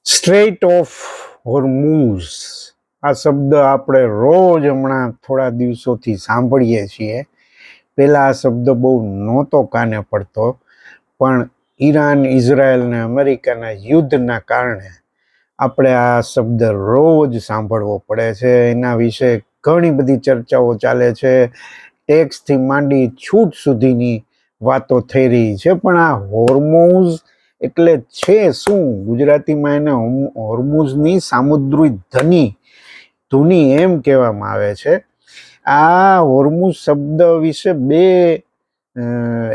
Straight of હોર્મુઝ આ શબ્દ આપણે રોજ હમણાં થોડા દિવસોથી સાંભળીએ છીએ. પહેલાં આ શબ્દ બહુ નહોતો કાને પડતો, પણ ઈરાન, ઇઝરાયલ ને અમેરિકાના યુદ્ધના કારણે આપણે આ શબ્દ રોજ સાંભળવો પડે છે. એના વિશે ઘણી બધી ચર્ચાઓ ચાલે છે. ટેક્સથી માંડી છૂટ સુધીની વાતો થઈ રહી છે. પણ આ હોર્મુઝ એટલે છે શું? ગુજરાતીમાં એને હોર્મુઝની સામુદ્રિક ધુની એમ કહેવામાં આવે છે. આ હોર્મુઝ શબ્દ વિશે બે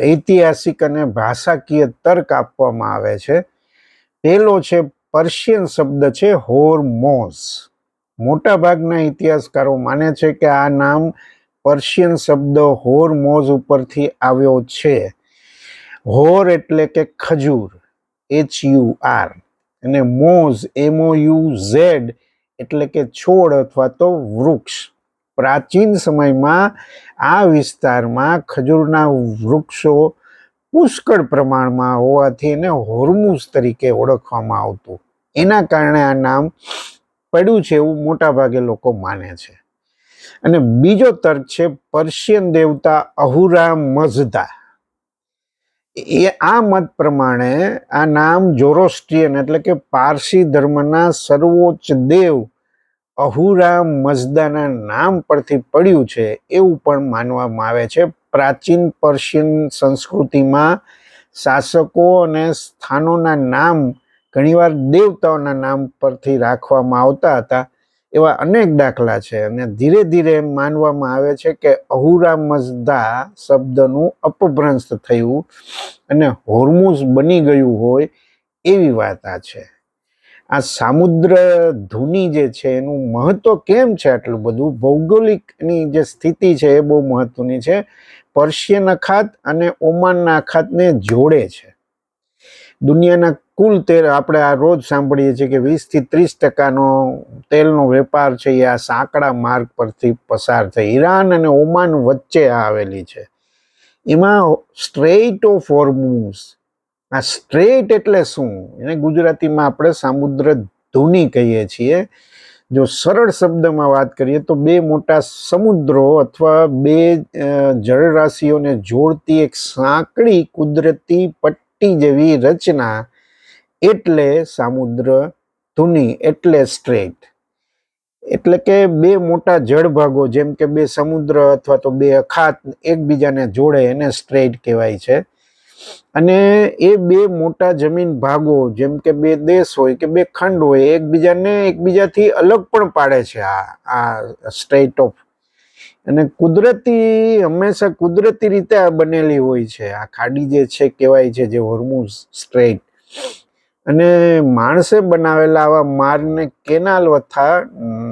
ઐતિહાસિક અને ભાષાકીય તર્ક આપવામાં આવે છે. પહેલો છે પર્શિયન શબ્દ છે હોર્મોઝ. મોટાભાગના ઇતિહાસકારો માને છે કે આ નામ પર્શિયન શબ્દ હોર્મોઝ ઉપરથી આવ્યો છે. હોર એટલે કે ખજૂર, HUR, અને મોઝ MOUZ એટલે કે છોડ અથવા તો વૃક્ષ. પ્રાચીન સમયમાં આ વિસ્તારમાં ખજૂરના વૃક્ષો પુષ્કળ પ્રમાણમાં હોવાથી એને હોર્મુઝ તરીકે ઓળખવામાં આવતું. એના કારણે આ નામ પડ્યું છે એવું મોટા ભાગે લોકો માને છે. અને બીજો તર્ક છે પર્શિયન દેવતા અહુરા મઝદા. આ મત પ્રમાણે આ નામ ઝોરોસ્ટ્રિયન એટલે કે પારસી ધર્મના સર્વોચ્ચ દેવ અહુરા મઝદાના નામ પરથી પડ્યું છે એવું પણ માનવામાં આવે છે. પ્રાચીન પર્શિયન સંસ્કૃતિમાં શાસકો અને સ્થાનોના નામ ઘણીવાર દેવતાઓના નામ પરથી રાખવામાં આવતા હતા. એવા અનેક દાખલા છે. અને ધીરે ધીરે માનવામાં આવે છે કે અહુરા મઝદા શબ્દનું અપભ્રંશ થયું અને હોર્મુઝ બની ગયું હોય એવી વાત આ છે. આ સામુદ્ર ધુની જે છે એનું મહત્વ કેમ છે આટલું બધું? ભૌગોલિકની જે સ્થિતિ છે એ બહુ મહત્વની છે. પર્શિયન અખાત અને ઓમાનના અખાતને જોડે છે. દુનિયાના કુલ તેલ આપણે આ રોજ સાંભળીએ છીએ કે 20-30% તેલનો વેપાર છે એ આ સાંકડા માર્ગ પરથી પસાર થઈ ઈરાન અને ઓમાન વચ્ચે આવેલી છે. એમાં સ્ટ્રેટ ઓફ હોર્મુઝ, આ સ્ટ્રેટ એટલે શું? એને ગુજરાતીમાં આપણે સામુદ્ર ધુની કહીએ છીએ. જો સરળ શબ્દમાં વાત કરીએ તો બે મોટા સમુદ્રો અથવા બે જળરાશિઓને જોડતી એક સાંકડી કુદરતી પટ્ટી જેવી રચના એટલે સામુદ્ર ધુની, એટલે સ્ટ્રેટ. એટલે કે બે મોટા જળભાગો જેમ કે બે સમુદ્ર અથવા તો બે અખાત એકબીજાને જોડે એને સ્ટ્રેટ કહેવાય છે. અને એ બે મોટા જમીન ભાગો જેમ કે બે દેશ હોય કે બે ખંડ હોય એકબીજાથી અલગ પણ પાડે છે આ સ્ટ્રેટ ઓફ. અને હંમેશા કુદરતી રીતે આ બનેલી હોય છે. આ ખાડી જે છે કહેવાય છે જે હોર્મુઝ સ્ટ્રેટ. અને માણસે બનાવેલા આવા માર્ગને કેનાલ તથા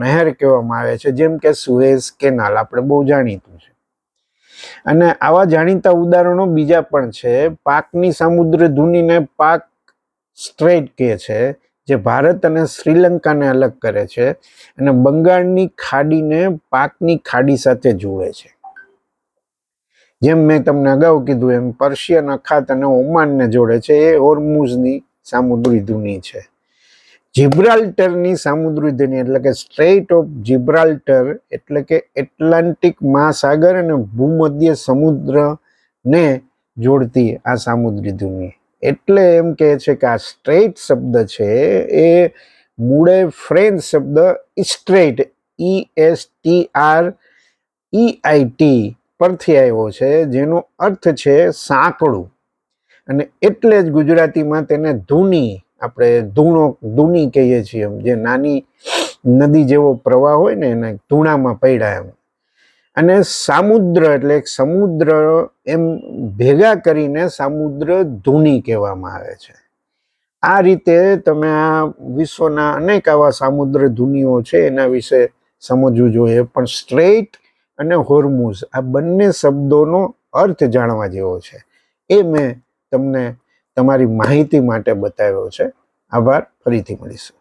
નહેર કહેવામાં આવે છે, જેમ કે સુએઝ કેનાલ આપણે બહુ જાણીતું છે. અને આવા જાણીતા ઉદાહરણો બીજા પણ છે. પાકની સામુદ્ર ધુનીને પાક સ્ટ્રેટ કહે છે, જે ભારત અને શ્રીલંકાને અલગ કરે છે. અને બંગાળની ખાડીને પાકની ખાડી સાથે જોડે છે. જેમ મેં તમને અગાઉ કીધું એમ પર્શિયન અખાત અને ઓમાનને જોડે છે એ હોર્મુઝની સામુદ્રી ધુની છે. જિબ્રાલ્ટરની સામુદ્રી ધુની એટલે કે સ્ટ્રેટ ઓફ જિબ્રાલ્ટર એટલે કે એટલાન્ટિક મહાસાગર અને ભૂમધ્ય સમુદ્રને જોડતી આ સામુદ્રી ધુની. એટલે એમ કહે છે કે આ સ્ટ્રેટ શબ્દ છે એ મૂળે ફ્રેન્ચ શબ્દ સ્ટ્રેટ ESTREIT પરથી આવ્યો છે, જેનો અર્થ છે સાંકડું. અને એટલે જ ગુજરાતીમાં તેને ધુની, આપણે ધૂણી કહીએ છીએ, જે નાની નદી જેવો પ્રવાહ હોય ને એને ધૂણામાં પડ્યા એમ. અને સામુદ્ર એટલે સમુદ્ર એમ ભેગા કરીને સામુદ્ર ધુની કહેવામાં આવે છે. આ રીતે તમે આ વિશ્વના અનેક આવા સામુદ્ર ધુનીઓ છે એના વિશે સમજવું જોઈએ. પણ સ્ટ્રેટ અને હોર્મુઝ આ બંને શબ્દોનો અર્થ જાણવા જેવો છે. એ મેં તમને તમારી માહિતી માટે બતાવ્યો છે. આભાર. ફરીથી મળીશું.